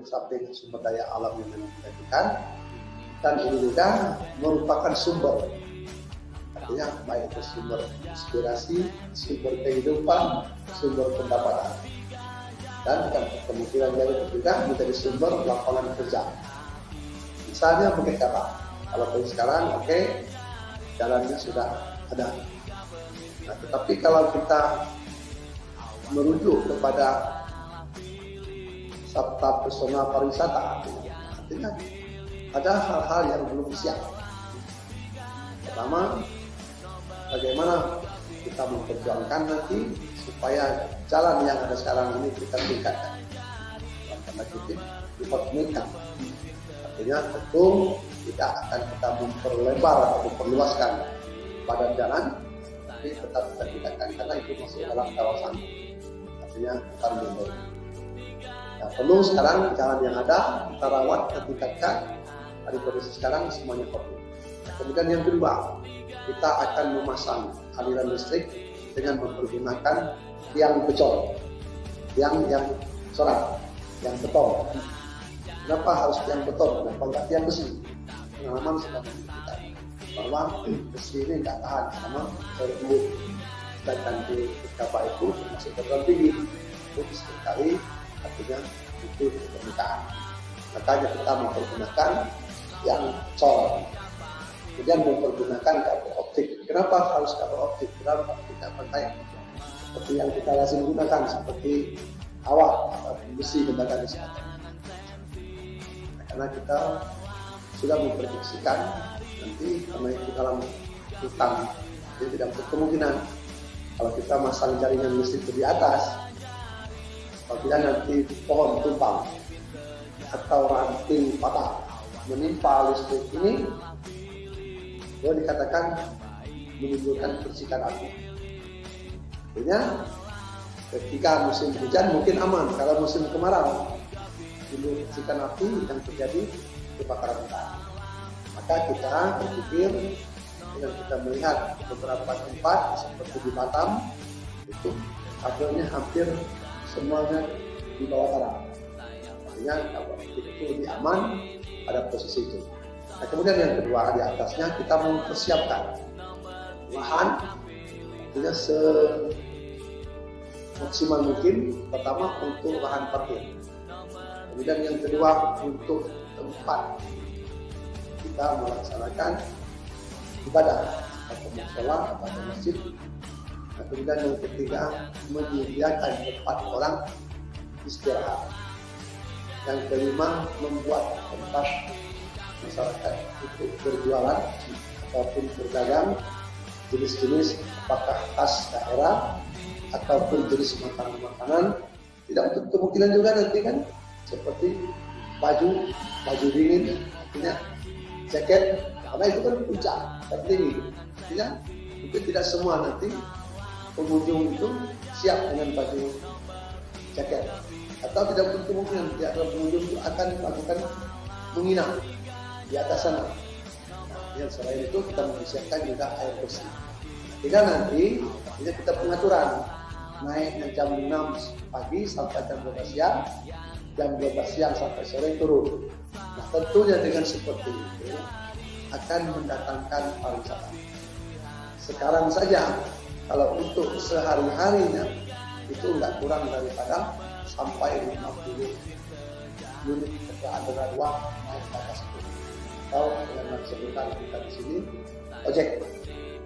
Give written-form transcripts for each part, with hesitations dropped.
di samping sumber daya alam yang kita berikan, dan ini juga merupakan sumber, artinya baik itu sumber inspirasi, sumber kehidupan, sumber pendapatan, dan kemungkinan juga menjadi sumber lapangan kerja. Misalnya mungkin kalau sekarang oke, jalannya sudah ada. Nah, tetapi kalau kita merujuk kepada sabta pesona pariwisata, artinya ada hal-hal yang belum siap. Pertama, bagaimana kita memperjuangkan nanti supaya jalan yang ada sekarang ini kita tingkatkan, karena kita diperlukan. Artinya tentu tidak akan kita memperlebar atau memperluaskan badan jalan, tapi tetap kita tingkatkan karena itu masuk dalam kawasan, artinya bukan mundur. Nah, perlu sekarang jalan yang ada kita rawat, kita tingkatkan. Dari kondisi sekarang semuanya kopi. Kemudian yang kedua, kita akan memasang aliran listrik dengan mempergunakan tiang becol, yang solar, yang beton. Kenapa harus tiang beton? Kenapa enggak tiang besi? Pengalaman sudah menunjukkan bahwa besi ini enggak tahan sama terbut. Sedangkan di kapal itu masih terbang tinggi, itu sekali artinya itu di permukaan. Makanya kita mempergunakan yang col, kemudian mempergunakan kabel optik. Kenapa harus kabel optik? Kenapa tidak pakai seperti yang kita lazim gunakan seperti kawat atau besi lembaga kesehatan? Karena kita sudah memprediksikan nanti karena itu dalam hutan, jadi tidak kemungkinan kalau kita masang jaringan listrik di atas, apabila nanti pohon tumbang atau ranting patah menimpa listrik ini, boleh dikatakan menimbulkan percikan api. Artinya ketika musim hujan mungkin aman, kalau musim kemarau timbul percikan api yang terjadi kebakaran hutan. Maka kita berpikir dengan kita melihat beberapa tempat seperti di Batam itu kabelnya hampir semuanya di bawah tanah. Artinya kalau itu lebih aman pada posisi itu. Nah, kemudian yang kedua di atasnya kita mempersiapkan lahan, artinya semaksimal mungkin. Pertama untuk lahan parkir, kemudian yang kedua untuk tempat kita melaksanakan ibadah atau mushola atau masjid. Nah, kemudian yang ketiga menyediakan tempat orang istirahat. Yang kelima membuat tempat masyarakat untuk berjualan ataupun berdagang jenis-jenis apakah khas daerah ataupun jenis makanan-makanan. Tidak untuk kemungkinan juga nanti kan seperti baju dingin, artinya jaket, karena itu kan puncak tertinggi. Artinya mungkin tidak semua nanti pengunjung itu siap dengan baju jaket, atau tidak untuk kemungkinan tidak ada pengunjung itu akan melakukan menginap di atas sana. Yang selain itu kita mempersiapkan juga air bersih. Tinggal nanti kita pengaturan naiknya jam 6 pagi sampai jam 12 siang, jam 12 siang sampai sore turun. Nah, tentunya dengan seperti itu akan mendatangkan pariwisata. Sekarang saja kalau untuk sehari-harinya itu nggak kurang daripada sampai 50 unit kendaraan roda 2 naik ke atas itu. Atau dengan sebutan kita di sini ojek.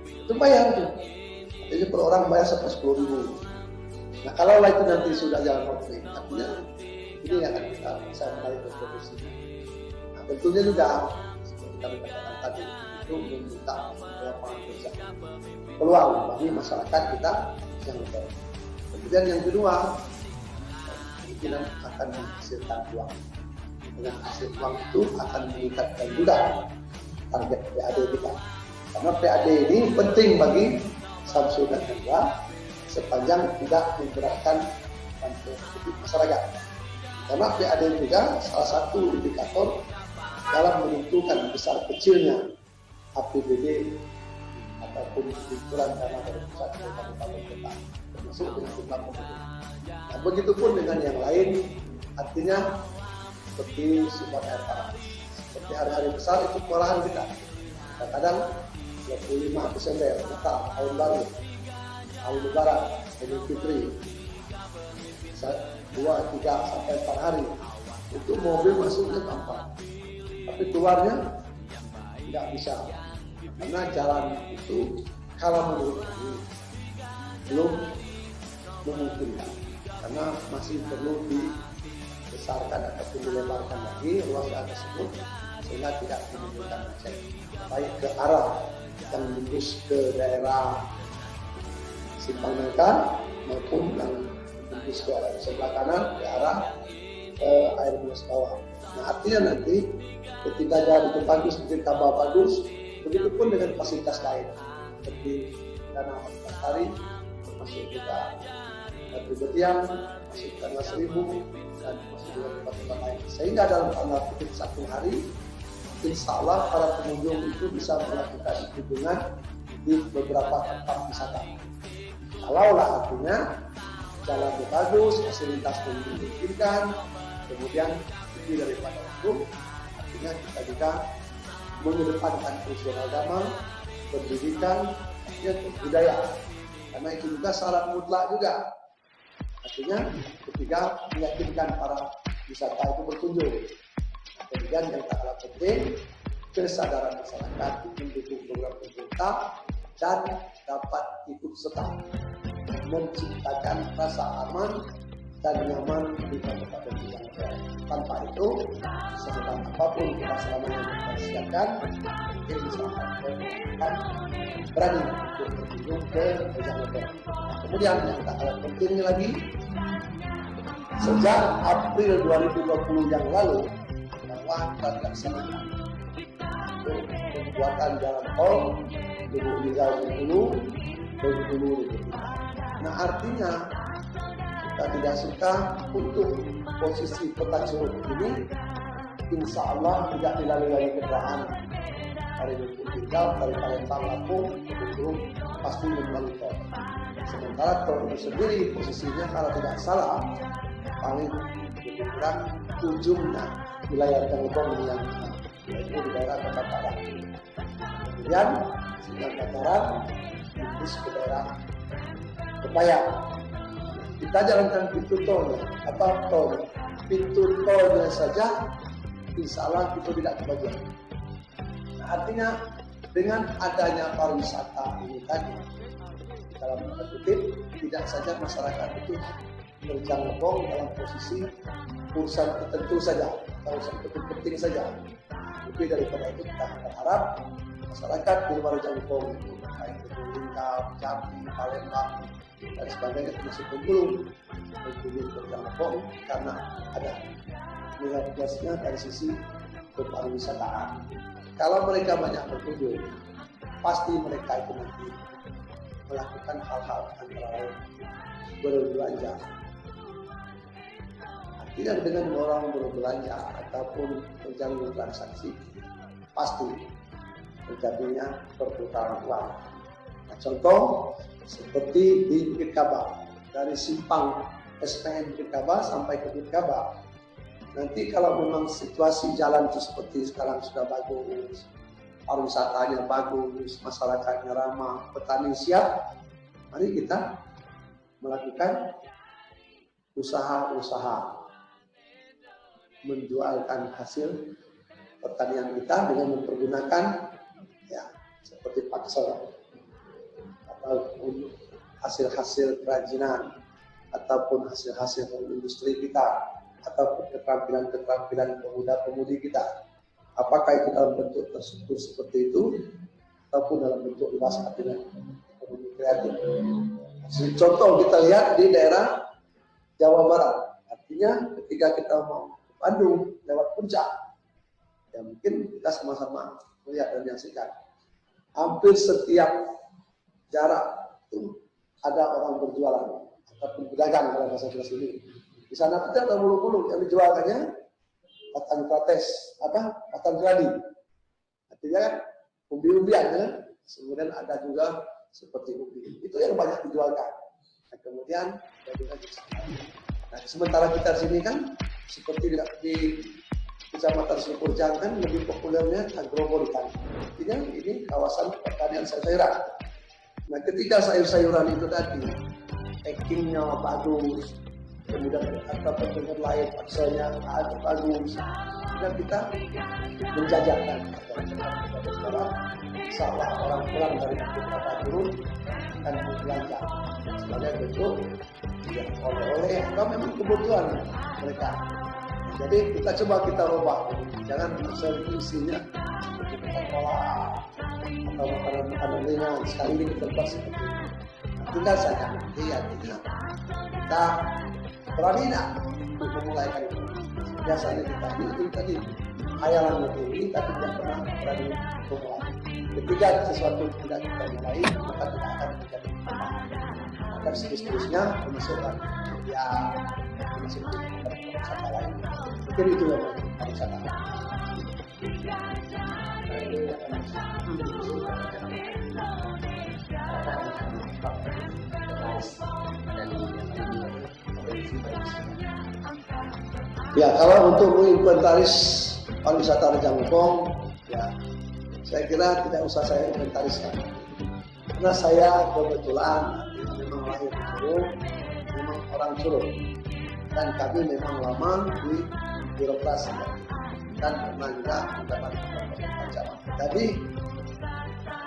Itu bayar tuh. Jadi per orang bayar sampai 10.000. Nah, kalau itu nanti sudah jalan konflik, artinya ini yang akan kita bisa menarik produksi. Nah, tentunya juga seperti kami katakan tadi itu meminta lapangan kerja, peluang bagi masyarakat kita yang lebih. Kemudian yang kedua, kemungkinan akan menghasilkan uang. Dengan hasil uang itu akan meningkatkan juga target PAD kita. Karena PAD ini penting bagi Samsul dan Hendra sepanjang tidak memberatkan masyarakat. Karena PAD juga salah satu indikator dalam menentukan besar kecilnya APBD ataupun ukuran dana dari pusat ke kabupaten kota, termasuk dengan jumlah penduduk. Nah, begitupun dengan yang lain, artinya seperti sifat air panas. Seperti hari-hari besar itu kewalahan kita. Kadang-kadang 25 Desember, Natal, Tahun Baru, Tahun Lebaran, Idul Fitri, 2, 3 sampai 4 hari itu mobil masuknya gampang, tapi keluarnya tidak bisa karena jalan itu kalau menurut kami belum memungkinkan, karena masih perlu dibesarkan ataupun dilebarkan lagi ruas jalan tersebut sehingga tidak menimbulkan macet, baik ke arah yang menembus ke daerah Simpang Nangka maupun yang menembus ke sebelah kanan ke arah air Muas bawah. Nah, artinya nanti ketika jalan itu bagus, seperti kabel bagus, begitupun dengan fasilitas lain seperti Danau Lestari, termasuk juga Batu Betiang, masuk Tanah Seribu, dan masuk juga tempat-tempat lain. Sehingga dalam tanggal kutip 1 hari, insya Allah para pengunjung itu bisa melakukan kunjungan di beberapa tempat wisata. Kalaulah artinya jalannya bagus, fasilitas memungkinkan, kemudian lebih daripada itu, artinya kita juga mengedepankan unsur agama, pendidikan, budaya, karena itu juga syarat mutlak juga. Artinya ketika meyakinkan para wisata itu berkunjung. Kemudian yang tak kalah penting, kesadaran masyarakat mendukung program pemerintah dan dapat ikut serta menciptakan rasa aman dan nyaman di kabupaten Bojong. Tanpa itu, sehebat apapun kita selama yang kita siapkan, mungkin bisa akan berani untuk berkunjung ke Bojong. Kemudian yang tak kalah pentingnya lagi, sejak April 2020 yang lalu, bahwa kita dilaksanakan untuk pembuatan jalan tol Lubuk Linggau Bengkulu, Bengkulu Lubuk. Nah, artinya kita tidak suka untuk posisi peta Curug ini, insya Allah tidak dilalui lagi kendaraan dari Lubuk Linggau, dari Palembang, Lampung, Bengkulu pasti melalui tol. Sementara tol itu sendiri posisinya kalau tidak salah paling lebih kurang ujungnya wilayah Telkom yang yaitu di daerah Kota Padang. Kemudian Sinar Dataran terus ke daerah Kepayang. Kita jalankan pintu tolnya, pintu tolnya saja, insya Allah itu tidak kebagian. Nah, artinya dengan adanya pariwisata ini tadi, dalam tanda kutip, tidak saja masyarakat itu berjangkau dalam posisi urusan tertentu saja, atau urusan penting saja. Lebih daripada itu kita berharap masyarakat di luar jangkau itu, baik itu Lingkar, Jambi, Palembang, dan sebagainya termasuk Bengkulu, berjangkau karena ada nilai plusnya dari sisi berpariwisataan. Kalau mereka banyak berkunjung, pasti mereka itu nanti melakukan hal-hal antara lain berbelanja. Artinya dengan orang berbelanja ataupun menjalin transaksi, pasti terjadinya perputaran uang. Nah, contoh seperti di Bukit Kaba, dari simpang SPN Bukit Kaba sampai ke Bukit Kaba. Nanti kalau memang situasi jalan itu seperti sekarang sudah bagus, pariwisatanya bagus, masyarakatnya ramah, petani siap, mari kita melakukan usaha-usaha menjualkan hasil pertanian kita dengan mempergunakan ya seperti paksel atau hasil-hasil kerajinan ataupun hasil-hasil industri kita ataupun keterampilan-keterampilan pemuda-pemudi kita. Apakah itu dalam bentuk terstruktur seperti itu ataupun dalam bentuk luas artinya ekonomi kreatif. Contoh kita lihat di daerah Jawa Barat. Artinya ketika kita mau ke Bandung lewat Puncak, ya mungkin kita sama-sama melihat dan menyaksikan. Hampir setiap jarak itu ada orang berjualan ataupun pedagang dalam bahasa Inggris ini. Di sana kita ada bulu-bulu yang dijualkannya kacang krates, kacang gladi. Artinya kan umbi-umbian ya. Kemudian ada juga seperti ubi. Itu yang banyak dijualkan. Nah, kemudian nah, sementara kita di sini kan seperti di Kecamatan Selupurjang kan lebih populernya agroforestry. Ini kawasan pertanian sayur-sayuran. Nah, ketika sayur-sayuran itu tadi packingnya bagus, kemudian ataupun dengan lain pakainya bagus, dan kita menjajakan sekarang insya-Allah orang pulang dari beberapa turun dan berbelanja sebagai bentuk ya, oleh-oleh atau memang kebutuhan mereka. Jadi kita coba kita rubah, jangan isinya seperti kita olah atau makanan-makanan ringan sekali ini kita buat seperti itu. Tinggal saja nanti artinya kita berani untuk memulaikan itu. Biasanya kita itu tadi hayalan tinggi tapi tidak pernah berani memulai. Ketika sesuatu tidak kita mulai maka tidak akan menjadi akan seterusnya memasukkan ya masuk ke wisata lain. Mungkin itu yang wisata. Ya, kalau untuk menginventaris pariwisata Rejang Lebong, ya saya kira tidak usah saya inventariskan. Karena saya kebetulan memang lahir di Curug, memang orang Curug, dan kami memang lama di birokrasi dan pernah juga mendapat ancaman. Jadi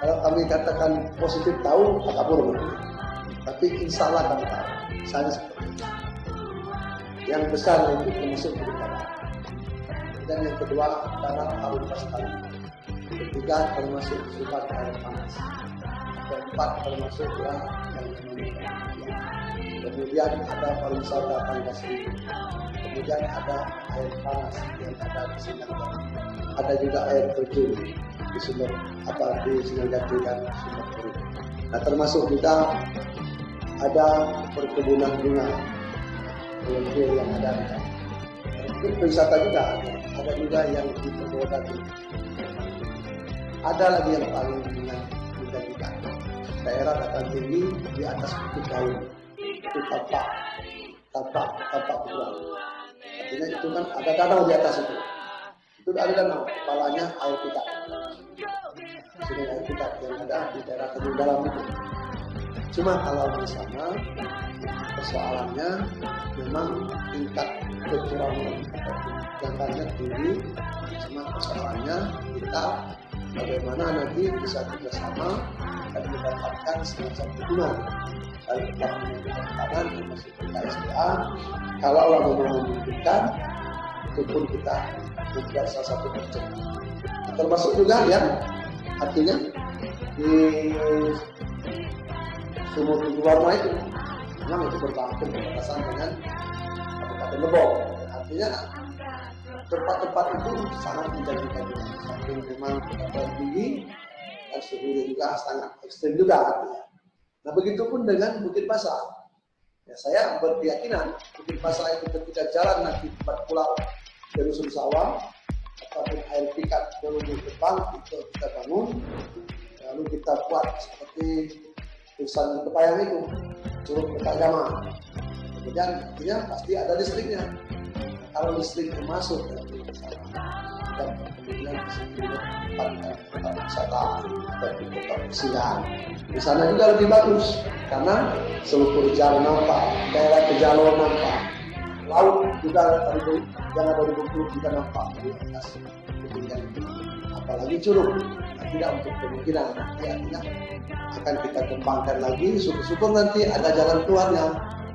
kalau kami katakan positif tahu, tak kabur. Tapi insya Allah kami tahu. Misalnya seperti itu. Yang besar itu termasuk berbicara. Dan yang kedua adalah harun pastali. Ketiga termasuk sifat air panas. Keempat termasuk yang kemudian ada pariwisata tangga seribu. Kemudian ada air panas yang ada di Sinangga. Ada juga air terjun di sumber di Sinanggati dan sumber Kurut. Nah termasuk juga ada perkebunan bunga yang ada di sana. Wisata juga ada juga yang di Purwodadi. Ada lagi yang paling menjanjikan daerah dataran tinggi di atas Bukit Daun itu tapak pukulan. Artinya itu kan ada danau di atas itu. Itu ada danau, kepalanya air pikat. Sungai air pikat yang ada di daerah Tanjung Dalam itu. Cuma kalau di sana persoalannya memang tingkat kecurangan jangkanya tinggi. Cuma persoalannya kita bagaimana nanti bisa bersama dan mendapatkan semacam dukungan dari kanan termasuk KSDA. Kalau orang mau membutuhkan, itu pun kita membuat salah satu project. Termasuk juga yang artinya di Sumur Tujuh Warna itu memang itu berbatasan dengan Kabupaten Lebong. Artinya tempat-tempat itu sangat menjanjikan juga. Saking memang dataran tinggi dan suhunya juga sangat ekstrim juga artinya. Nah begitupun dengan Bukit Pasar. Ya, saya berkeyakinan Bukit Pasar itu ketika jalan nanti tempat pulau dari Dusun Sawah ataupun air pikat dari depan itu kita bangun, lalu kita buat seperti tulisan Kepayang itu Curug Kertajama. Kemudian artinya pasti ada listriknya. Kalau listrik masuk ke sana dan kemudian di sini tempat wisata dan tempat persiapan di sana juga lebih bagus karena Selupurjang nampak, daerah Kejalo nampak, laut juga yang ada di Bengkulu juga nampak di atas ketinggian itu. Apalagi Curug, tidak untuk kemungkinan nanti artinya akan kita kembangkan lagi. Syukur-syukur nanti ada jalan keluarnya,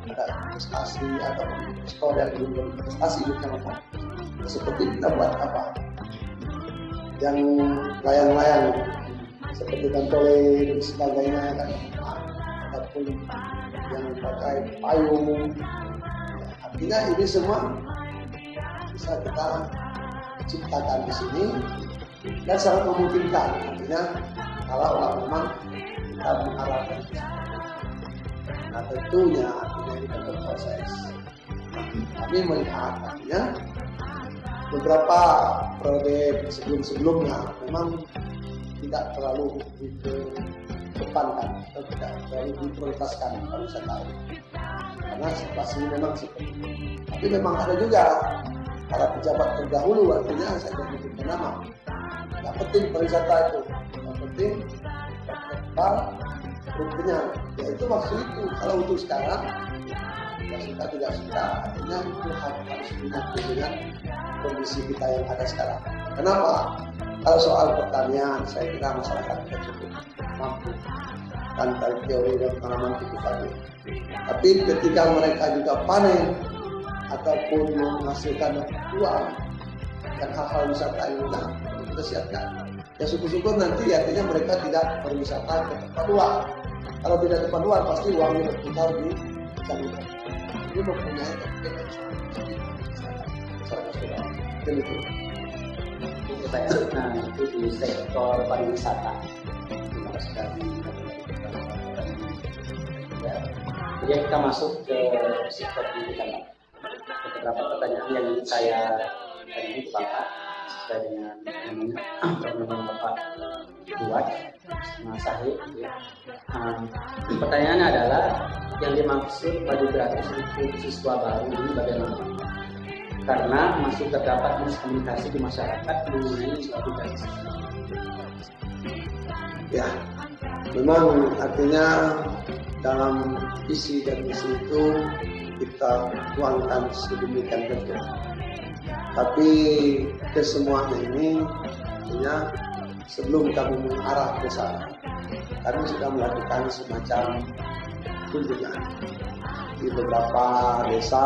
ada investasi atau investor yang belum berinvestasi di Kecamatan. Seperti kita buat apa? Yang layang-layang seperti Gantole dan sebagainya kan, ataupun yang pakai payung. Artinya ini semua bisa kita ciptakan di sini dan sangat memungkinkan. Artinya kalau memang kita mengharapkan. Nah tentunya artinya ini kan berproses. Kami melihat artinya beberapa periode sebelum-sebelumnya memang tidak terlalu dikedepankan atau tidak terlalu diprioritaskan pariwisata ini. Karena situasi memang seperti itu. Tapi memang ada juga para pejabat terdahulu, artinya saya menyebutkan nama. Yang penting pariwisata itu, yang penting terkebal rupanya. Ya itu maksud itu. Kalau untuk sekarang, tidak suka tidak suka, artinya itu harus menyatu dengan kondisi kita yang ada sekarang. Kenapa? Kalau soal pertanian, saya kira masyarakat kita cukup mampu kan dari teori dan pengalaman itu tadi. Tapi ketika mereka juga panen ataupun menghasilkan uang dan hal-hal wisata yang kita siapkan, ya syukur-syukur nanti artinya mereka tidak berwisata ke tempat luar. Kalau tidak tempat luar pasti uangnya berputar di sana. Ini mempunyai itu. Nah, itu di sektor pariwisata. Terima kasih sekali. Ya. Jadi kita masuk ke sektor pendidikan. Beberapa pertanyaan yang saya tadi Bapak sesuai dengan permohonan Bapak buat Mas Sahid. Pertanyaannya adalah yang dimaksud baju gratis untuk siswa baru ini bagaimana? Karena masih terdapat miskomunikasi di masyarakat mengenai baju gratis. Ya, memang artinya dalam visi dan misi itu kita tuangkan sedemikian rupa. Tapi kesemuanya ini artinya sebelum kami mengarah ke sana, kami sudah melakukan semacam kunjungan di beberapa desa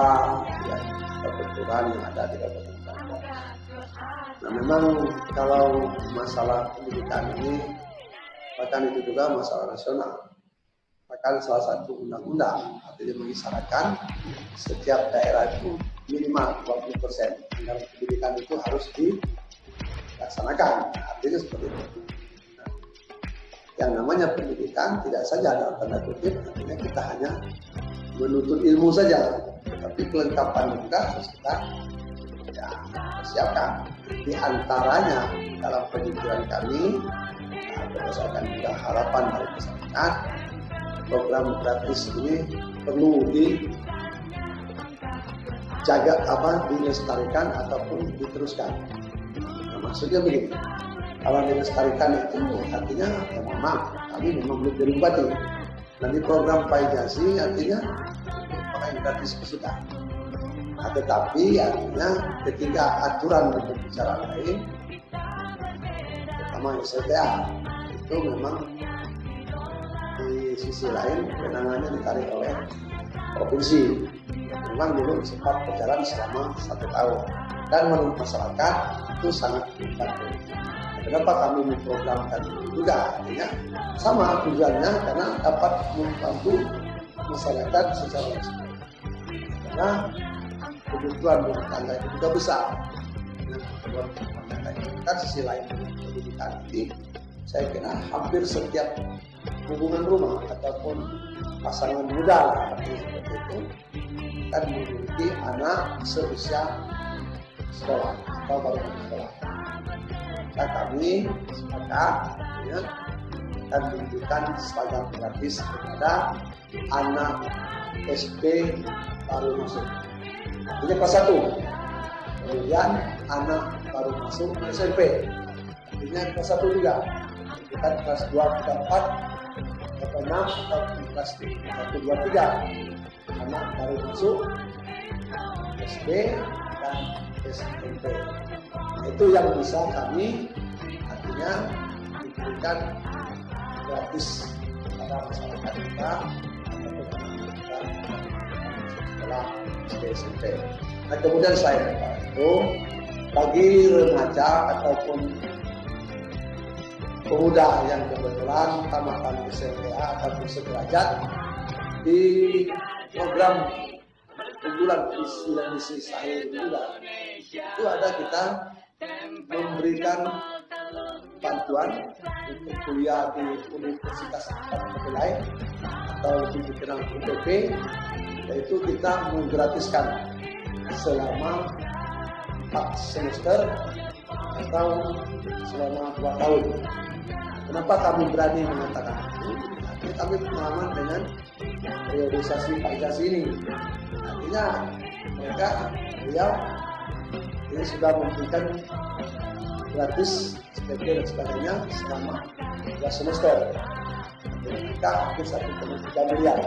ya, kebetulan yang ada di Kabupaten Kampar. Nah memang kalau masalah pendidikan ini, bahkan itu juga masalah nasional. Bahkan salah satu undang-undang artinya mengisyaratkan setiap daerah itu minimal 20% anggaran pendidikan itu harus dilaksanakan. Artinya seperti itu. Nah, yang namanya pendidikan tidak saja dalam tanda kutip, artinya kita hanya menuntut ilmu saja, tapi kelengkapan juga harus kita persiapkan. Di antaranya dalam pendidikan kami, berdasarkan juga harapan dari masyarakat, program gratis ini perlu dijaga dilestarikan ataupun diteruskan. Nah, maksudnya begini, kalau dilestarikan itu artinya memang kami memang belum berubah. Nanti program Paijasi artinya pakai gratis sudah. Nah, tetapi artinya ketika aturan berbicara lain, terutama SLTA itu memang di sisi lain kewenangannya ditarik oleh provinsi. Memang dulu sempat berjalan selama 1 tahun dan menurut masyarakat itu sangat membantu. Kenapa kami memprogramkan itu juga artinya sama tujuannya karena dapat membantu masyarakat secara langsung. Karena kebutuhan rumah tangga itu juga besar. Kebutuhan rumah tangga itu kan sisi lain pendidikan ini saya kira hampir setiap hubungan rumah ataupun pasangan muda seperti itu kan memiliki anak seusia sekolah atau baru sekolah. Maka kami sepakat ya, dan memberikan seragam gratis kepada anak SD baru masuk. Ini kelas 1. Kemudian anak baru masuk ke SMP. Artinya kelas 1 juga. Kita kelas 2, 3, 4, kelas 6, atau kelas 1, 2, 3. Anak baru masuk SD dan SMP. Nah, itu yang bisa kami artinya diberikan gratis kepada masyarakat kita ataupun kita sekolah SD SMP. Nah kemudian selain itu bagi remaja ataupun pemuda yang kebetulan tamatan SLTA ataupun sederajat di program unggulan visi dan misi saya itu ada kita memberikan bantuan untuk kuliah di universitas atau lain atau lebih dikenal UPP, yaitu kita menggratiskan selama 4 semester atau selama 2 tahun. Kenapa kami berani mengatakan itu? Artinya kami pengalaman dengan periodisasi Paijasi ini. Artinya mereka beliau Ini sudah memberikan gratis SPP dan sebagainya selama 2 semester. Kita hampir 1,3 miliar.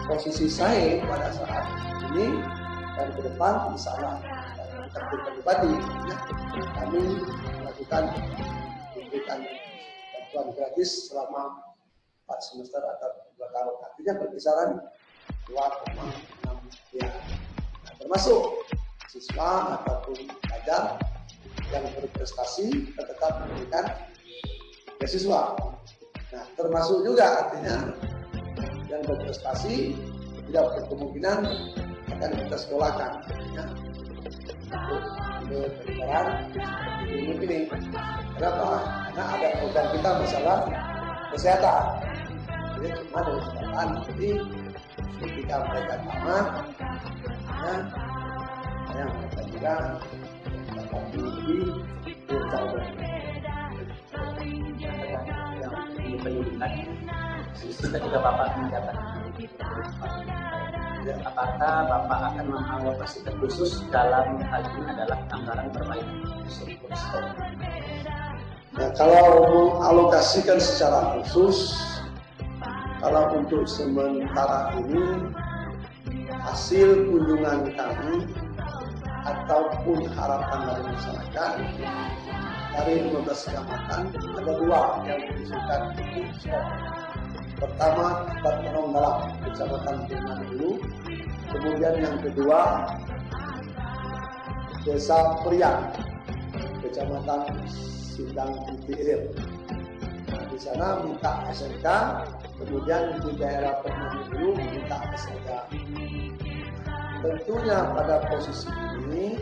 Posisi saya pada saat ini dan ke depan, insya Allah kita pribadi, ya, kami melakukan memberikan bantuan gratis selama 4 semester atau 2 tahun. Artinya berkisaran 2,6 miliar. Nah, termasuk siswa ataupun pelajar yang berprestasi tetap memberikan beasiswa. Nah, termasuk juga artinya yang berprestasi tidak berkemungkinan akan kita sekolahkan. Ya. Untuk pendidikan ilmu ini. Kenapa? Karena ada program kita masalah kesehatan. Jadi cuma dari kesehatan. Jadi ketika mereka tamat, ya, yang mereka juga dapat di bercampur. Yang pendidikan. Kita juga Bapak menjabat. Apakah Bapak akan mengalokasikan khusus dalam hal ini adalah anggaran perbaikan infrastruktur? Nah, kalau mengalokasikan secara khusus, kalau untuk sementara ini hasil kunjungan kami ataupun harapan dari masyarakat dari 15 kecamatan ada 2 yang diusulkan untuk stop. Pertama, tempat penong dalam Kecamatan Pirman dulu. Kemudian yang kedua, Desa Priang, Kecamatan Sindang Ilir. Nah, di sana minta SMK, kemudian di daerah Pirman dulu minta SMK. Tentunya pada posisi ini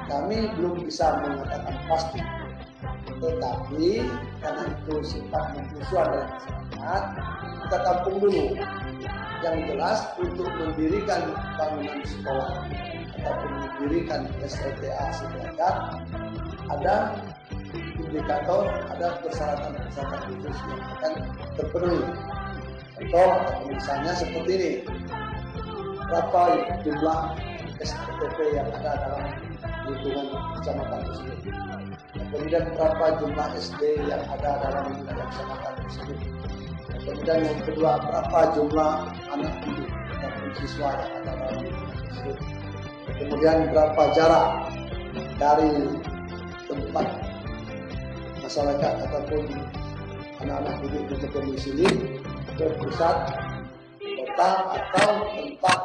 kami belum bisa mengatakan pasti, tetapi karena itu sifat membusuan dari masyarakat, kita tampung dulu. Yang jelas untuk mendirikan bangunan sekolah ataupun mendirikan SLTA sederajat ada indikator, ada persyaratan-persyaratan khusus yang akan terpenuhi. Contoh misalnya seperti ini, berapa jumlah SPTP yang ada dalam lingkungan kecamatan tersebut. Kemudian berapa jumlah SD yang ada dalam wilayah kecamatan tersebut. Kemudian yang kedua, berapa jumlah anak didik ataupun siswa yang ada dalam wilayah tersebut. Kemudian berapa jarak dari tempat masyarakat ataupun anak-anak didik untuk berdomisili ke pusat kota atau tempat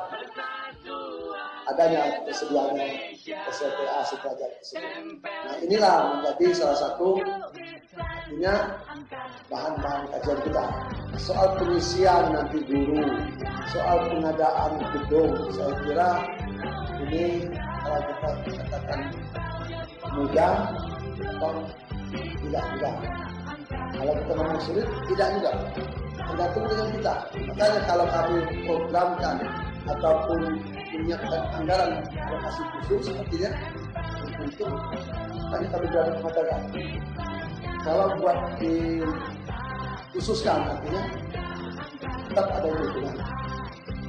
adanya tersediaannya SLTA sederajat tersebut. Nah, inilah menjadi salah satu artinya bahan-bahan kajian kita. Soal pengisian nanti guru, soal pengadaan gedung, saya kira ini kalau kita katakan mudah atau tidak mudah. Kalau kita ngomong sulit, tidak juga. Tergantung dengan kita. Makanya kalau kami programkan ataupun menyiapkan anggaran alokasi khusus sepertinya untuk tadi kami berada mengatakan kalau buat dikhususkan artinya tetap ada hitungan.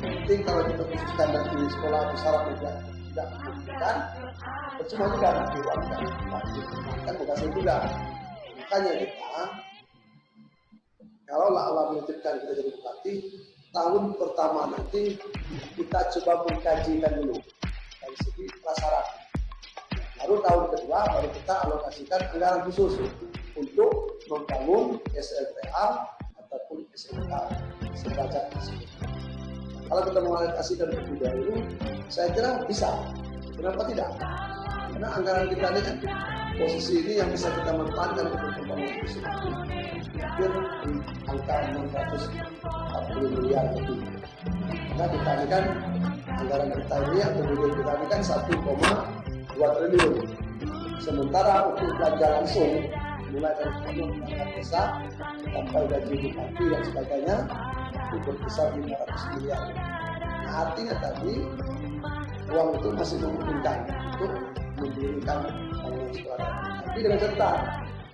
Penting kalau kita khususkan nanti sekolah syarat tidak membutuhkan, percuma juga nanti uang kan bukan juga. Makanya kita kalau Allah menitipkan kita jadi bupati, tahun pertama nanti kita coba mengkajikan dulu dari segi prasarat. Baru tahun kedua baru kita alokasikan anggaran khusus untuk membangun SLTA ataupun SMK sederajat tersebut. Kalau kita mengalokasikan terlebih dahulu, saya kira bisa. Kenapa tidak? Karena anggaran kita ini kan posisi ini yang bisa kita manfaatkan untuk pembangunan tersebut hampir di angka 640 miliar lebih. Nah, dikalikan anggaran kita ini yang kemudian kita ini kan 1,2 triliun. Sementara untuk belanja langsung mulai dari perangkat desa sampai gaji bupati dan sebagainya itu berkisar 500 miliar. Nah, artinya tadi uang itu masih memungkinkan untuk mendirikan bangunan sekolah. Tapi dengan catatan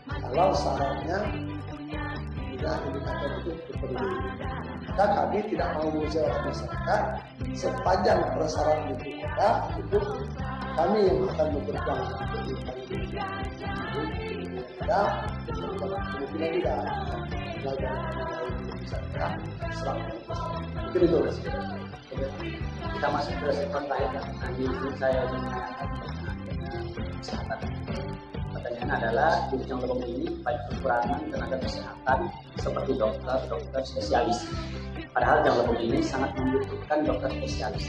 kalau syaratnya tidak indikator itu terpenuhi. Maka kami tidak mau mengecewakan masyarakat sepanjang persyaratan itu ada untuk kami yang akan berjuang untuk ada kemungkinan juga belajar bisa kita serang. Mungkin itu Kita masuk ke sektor terakhir. Nanti saya ingin menanyakan kesehatan. Pertanyaan adalah di Ujung Lebong ini baik kekurangan tenaga kesehatan seperti dokter spesialis. Padahal Ujung Lebong ini sangat membutuhkan dokter spesialis.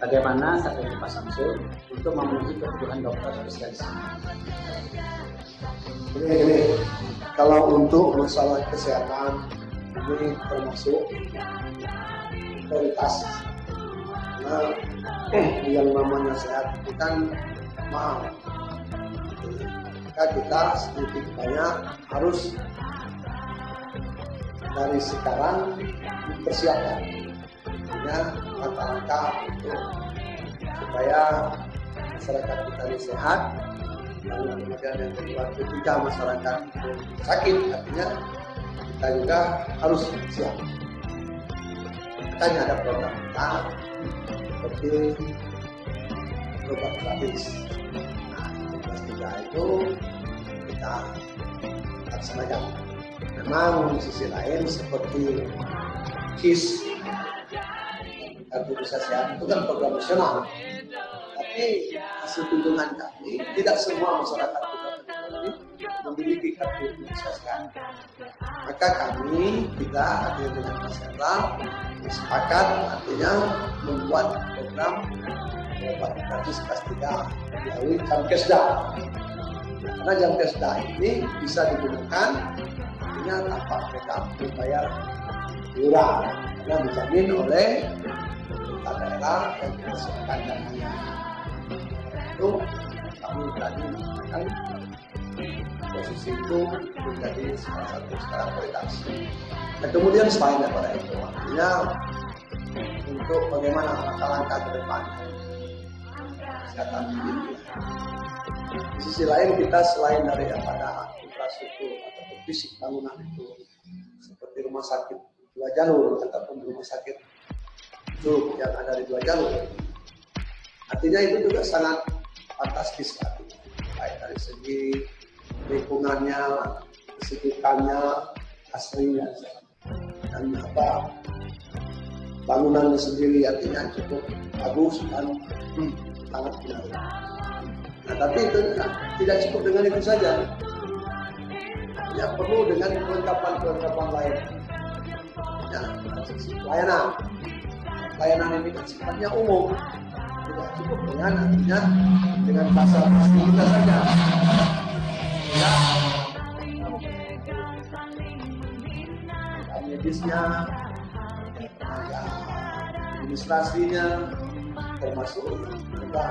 Bagaimana strategi Pak Samsul untuk memenuhi kebutuhan dokter spesialis? Ini kalau untuk masalah kesehatan ini termasuk prioritas. Nah, yang namanya sehat itu kan mahal. Maka kita sedikit banyak harus dari sekarang dipersiapkan. Langkah-langkah untuk supaya masyarakat kita ini sehat. Lalu kemudian yang kedua, ketika masyarakat sakit, artinya kita juga harus siap. Makanya ada program kita seperti obat gratis. Nah, tugas kita itu kita laksanakan. Memang di sisi lain seperti KIS, kartu Indonesia Sehat itu kan program nasional. Tapi hasil kunjungan kami, tidak semua masyarakat kita memiliki kartu Indonesia Sehat. Maka kami dengan Mas Hendra sepakat artinya membuat program obat gratis kelas 3 melalui Jamkesda. Karena Jamkesda ini bisa digunakan artinya tanpa mereka membayar iuran karena dijamin oleh pemerintah daerah yang dipersiapkan dananya. Itu kami berani mengatakan posisi itu menjadi salah satu sekarang prioritas. Dan kemudian selain daripada itu, artinya untuk bagaimana langkah-langkah ke depan kesehatan ini. Di sisi lain kita selain daripada infrastruktur atau fisik bangunan itu seperti rumah sakit 2 jalur ataupun rumah sakit itu yang ada di 2 jalur, artinya itu juga sangat fantastis artinya, baik dari segi lingkungannya, kesejukannya, aslinya, dan bangunannya sendiri artinya cukup bagus dan sangat menarik. Nah, tapi itu tidak cukup dengan itu saja. Ya, perlu dengan kelengkapan lain. Ya, layanan ini kan sifatnya umum. Tidak cukup dengan artinya dengan pasal kita saja. Ya, medisnya, tenaga administrasinya, termasuk juga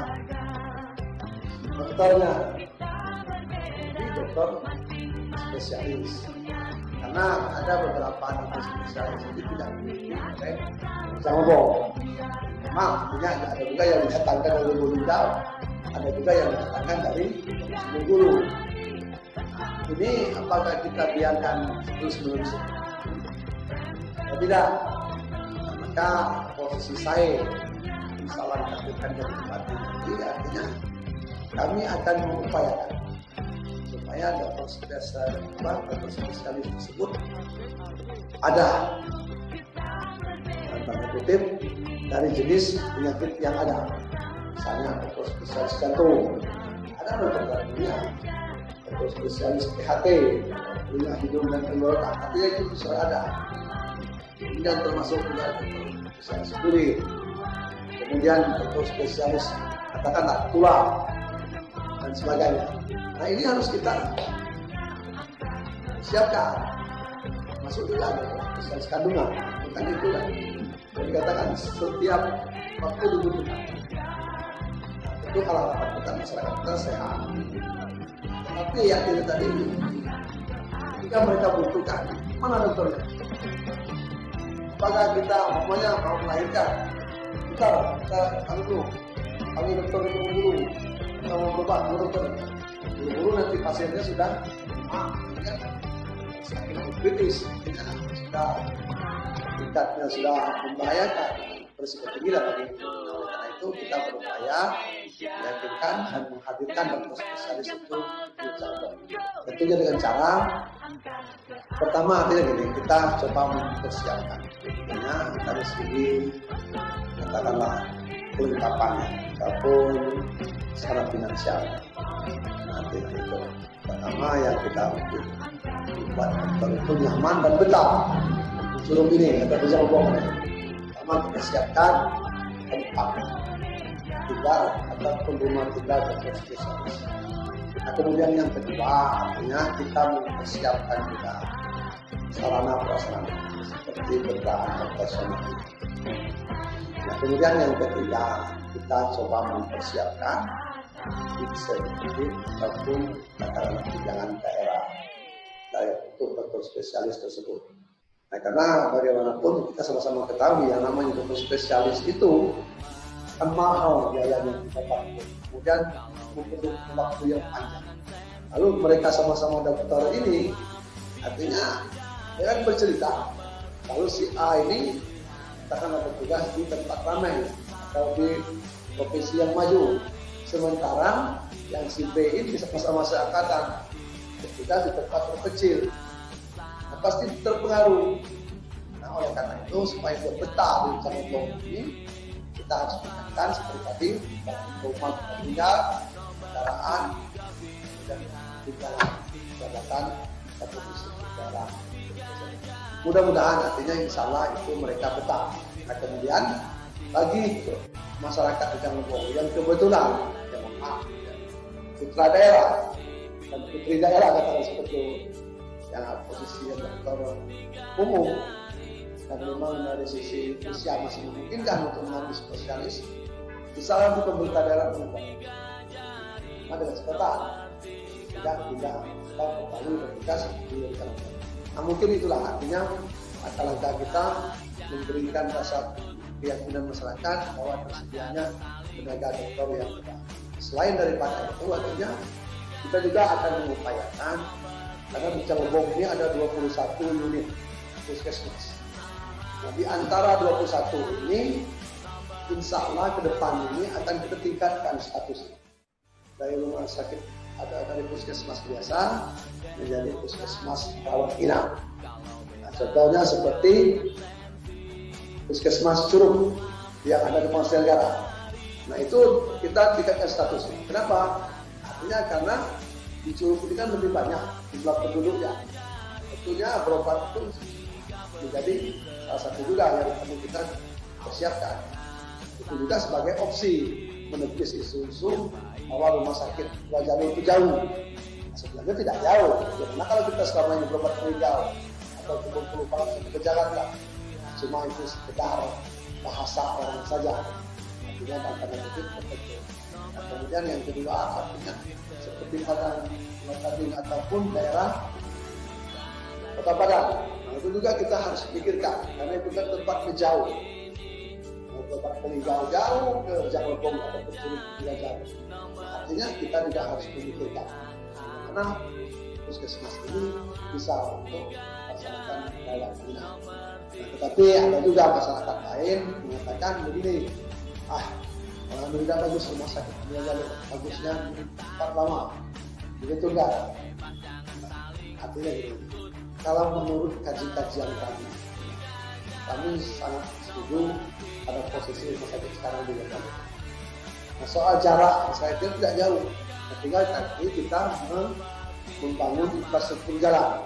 dokternya, jadi dokter spesialis. Karena ada beberapa dokter spesialis itu tidak memiliki Jamobong. Memang ada juga yang didatangkan dari Bulunjau, ada juga yang didatangkan dari Bengkulu. Ini apakah kita biarkan terus-menerus? Tidak. Maka posisi saya misalnya lakukan dari tempat ini, artinya kami akan mengupayakan supaya dokter spesialis tersebut ada tanda kutip dari jenis penyakit yang ada. Misalnya dokter spesialis jantung, ada dokter dunia, dokter spesialis PHT, telinga, hidung dan tenggorokan, artinya itu bisa ada. Kemudian termasuk juga dokter spesialis kulit, kemudian dokter spesialis katakanlah tulang dan sebagainya. Nah, ini harus kita siapkan. Masuk juga ada spesialis kandungan, bukan itu kan. Dikatakan setiap waktu dibutuhkan. Nah, itu kalau kita masyarakat kita sehat. Tapi yang ini tadi, ketika mereka butuhkan, mana dokternya? Apakah kita umpamanya mau melahirkan? Kita kami dokter itu dulu, kita mau berobat, dokter. Buru-buru nanti pasiennya sudah sakit kritis, sudah tingkatnya sudah membahayakan, berisiko tinggi lah bagi. Karena itu kita berupaya meyakinkan dan menghadirkan dokter spesialis itu di Cirebon. Tentunya dengan cara pertama artinya gini, kita coba mempersiapkan. Tentunya dari segi katakanlah kelengkapannya ataupun secara finansial. Nanti itu pertama yang kita buat dokter itu nyaman dan betah. Suruh ini atau bisa ngomong. Pertama kita siapkan tempat tinggal ataupun rumah tinggal dokter spesialis. Nah, kemudian yang kedua artinya kita mempersiapkan juga sarana prasarana seperti berbahan operasional. Nah, kemudian yang ketiga kita coba mempersiapkan insentif ataupun katakanlah tunjangan daerah dari untuk dokter spesialis tersebut. Nah, karena bagaimanapun kita sama-sama ketahui yang namanya dokter spesialis itu kan mahal biayanya, kemudian membutuhkan waktu yang panjang. Lalu mereka sama-sama dokter ini artinya dia kan bercerita kalau si A ini katakanlah bertugas di tempat ramai atau di profesi yang maju, sementara yang si B ini bisa masa-masa angkatan bertugas di tempat terkecil. Pasti terpengaruh. Nah, oleh karena itu supaya dia betah di Cirebon ini, kita harus menekan seperti tadi rumah tinggal, kendaraan, dan tunjangan jabatan atau posisi negara. Mudah-mudahan artinya insya Allah itu mereka betah. Nah, kemudian bagi masyarakat di Cirebon yang kebetulan yang maaf, putra daerah dan putri daerah katakan seperti itu, yang posisi yang dokter umum dan memang dari sisi usia masih memungkinkan untuk mengambil spesialis, bisa untuk pemerintah daerah berubah. Nah, dengan catatan tidak kembali bertugas di daerah. Nah, mungkin itulah artinya langkah kita memberikan rasa keyakinan masyarakat bahwa tersedianya tenaga dokter yang ada. Selain daripada itu, artinya kita juga akan mengupayakan. Karena di Cirebon ini ada 21 unit puskesmas. Nah, di antara 21 ini, insya Allah ke depan ini akan kita tingkatkan statusnya. Dari rumah sakit ada dari puskesmas biasa menjadi puskesmas rawat inap. Nah, contohnya seperti puskesmas Curug yang ada di Polsek Negara. Nah, itu kita tingkatkan statusnya. Kenapa? Artinya karena di Curug ini kan lebih banyak jumlah penduduknya. Tentunya berobat itu menjadi salah satu juga yang perlu kita persiapkan. Itu juga sebagai opsi menepis isu-isu bahwa rumah sakit dua jalur itu jauh. Nah, sebenarnya tidak jauh. Karena kalau kita selama ini berobat meninggal atau kumpul ke Jakarta, cuma itu sekedar bahasa orang saja. Artinya tanpa negatif tertentu. Nah, kemudian yang kedua artinya seperti Padang ataupun daerah Kota Padang. Nah, itu juga kita harus pikirkan karena itu kan tempatnya jauh. Tempat paling jauh-jauh ke Cirebon atau ke Curug juga jauh. Nah, artinya kita tidak harus memikirkan karena puskesmas ini bisa untuk melaksanakan rawat inap. Nah, tetapi ada juga masyarakat lain mengatakan begini, alhamdulillah bagus rumah sakit ini jalur bagusnya di tempat lama. Begitu enggak? Artinya gini, kalau menurut kajian kami sangat setuju pada posisi rumah sakit sekarang di Jakarta. Nah, soal jarak, saya kira tidak jauh. Tinggal tadi kita membangun infrastruktur jalan,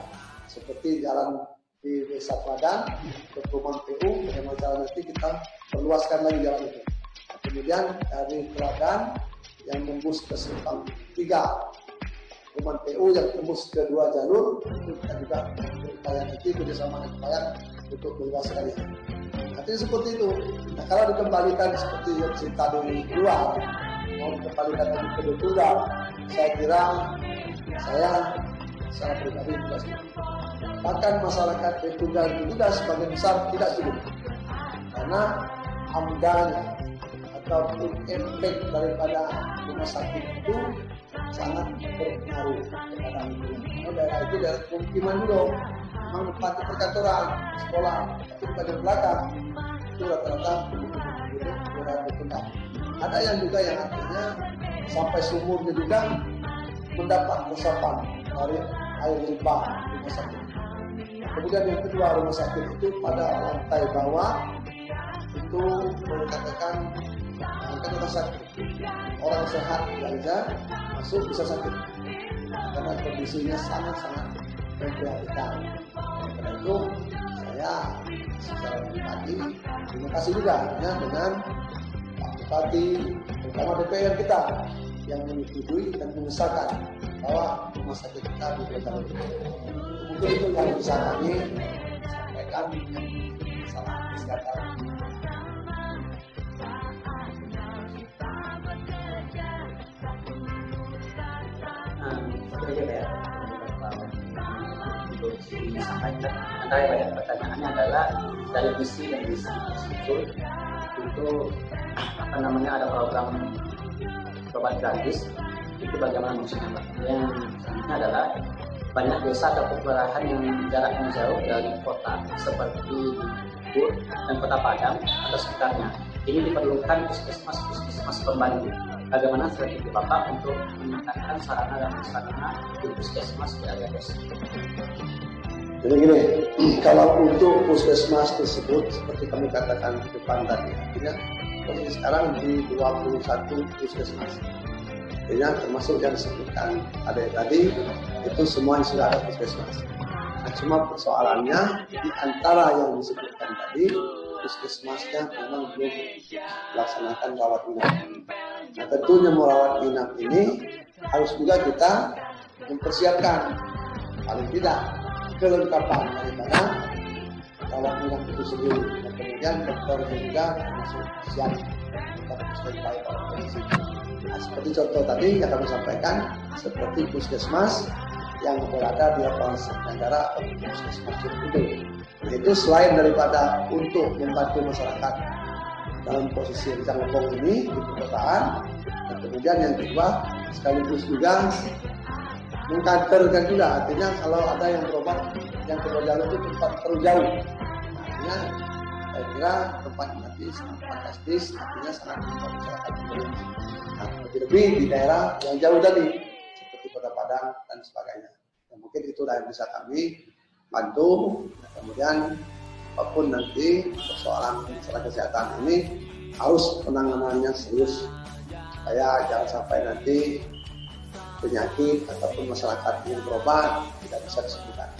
seperti jalan di Desa Padang ke Perumahan PU, bagaimana jalan nanti kita perluaskan lagi jalan itu. Nah, kemudian dari Teladan yang tembus ke Simpang 3, Perumahan PU yang tembus ke 2 jalur, itu kita juga berupaya nanti kerjasama dengan nelayan untuk meluaskannya. Artinya seperti itu. Nah, kalau dikembalikan seperti yang cerita dari luar, mau dikembalikan lagi ke Tunggal, saya kira saya secara pribadi tidak setuju. Bahkan masyarakat di Tunggal itu juga sebagian besar tidak setuju. Karena amdanya ataupun efek daripada rumah sakit itu sangat berpengaruh kepada lingkungan. Karena daerah itu daerah pemukiman dulu, memang tempat perkantoran, sekolah, tapi pada belakang itu rata-rata penduduk daerah berkembang. Ada yang juga yang artinya sampai sumurnya juga mendapat resapan dari air limbah rumah sakit. Kemudian yang kedua, rumah sakit itu pada lantai bawah itu mengatakan kan rumah sakit orang sehat biasa masuk bisa sakit karena kondisinya sangat-sangat memprihatinkan. Karena itu saya secara pribadi terima kasih juga ya dengan Pak Bupati, terutama DPR kita yang menyetujui dan mengesahkan bahwa rumah sakit kita diberikan. Mungkin itu yang bisa kami sampaikan masalah kesehatan. Itu aja ya. Untuk disampaikan. Antara banyak pertanyaannya adalah dari visi dan misi institut itu ada program berobat gratis. Itu bagaimana maksudnya Pak? Yang selanjutnya adalah banyak desa atau kelurahan yang jaraknya jauh dari kota seperti Bur dan Kota Padang atau sekitarnya. Ini diperlukan puskesmas pembantu. Bagaimana strategi Bapak untuk meningkatkan sarana dan prasarana di puskesmas di area tersebut? Jadi gini, kalau untuk puskesmas tersebut seperti kami katakan di depan tadi, artinya posisi sekarang di 21 puskesmas. Artinya termasuk yang disebutkan ada tadi itu semua sudah ada puskesmas. Nah, cuma persoalannya di antara yang disebutkan tadi puskesmasnya memang belum melaksanakan rawat inap. Nah, tentunya merawat inap ini harus juga kita mempersiapkan paling tidak kelengkapan daripada rawat inap itu sendiri. Dan kemudian dokter juga termasuk siap untuk standby pada kondisi. Nah, seperti contoh tadi yang kami sampaikan, seperti puskesmas yang berada di lapangan negara atau puskesmas itu. Nah, itu selain daripada untuk membantu masyarakat dalam posisi yang ngomong ini di perkotaan, dan kemudian yang kedua sekaligus juga mengkantorkan juga, artinya kalau ada yang berobat yang terjauh itu tempat terjauh, artinya saya kira tempat nanti sangat fantastis, artinya sangat membantu masyarakat. Nah, lebih di daerah yang jauh tadi seperti Kota Padang dan sebagainya. Dan mungkin itulah yang bisa kami bantu. Nah, kemudian apapun nanti persoalan masalah kesehatan ini harus penanganannya serius supaya jangan sampai nanti penyakit ataupun masyarakat yang berobat tidak bisa disembuhkan.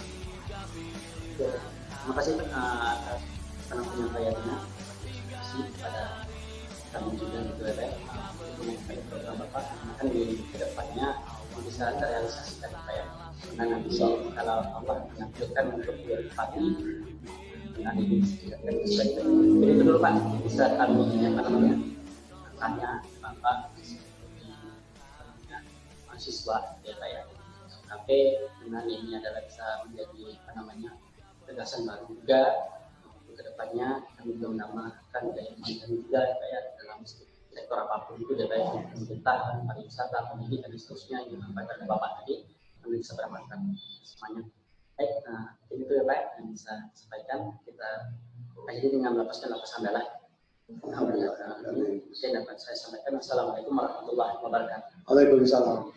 Terima kasih atas penyampaiannya. Terima kasih kepada kami juga di DPR mengenai program Bapak akan di kedepannya bisa terrealisasikan Pak ya. Karena nanti kalau Allah menakdirkan untuk Bupati dengan ini akan sesuai. Jadi itu dulu Pak, bisa kami tanya Bapak mahasiswa ya Pak ya. Sampai dengan ini adalah bisa menjadi tegasan baru juga untuk kedepannya kami juga menambahkan daya kami juga Pak ya dalam sektor apapun itu dari pemerintah, pariwisata, pendidikan dan seterusnya yang disampaikan oleh Bapak tadi kami bisa beramalkan semuanya. Baik, itu ya Pak yang bisa sampaikan. Kita akhiri dengan melepaskan lapas hamdalah. Alhamdulillah. Saya dapat saya sampaikan. Assalamualaikum warahmatullahi wabarakatuh. Waalaikumsalam.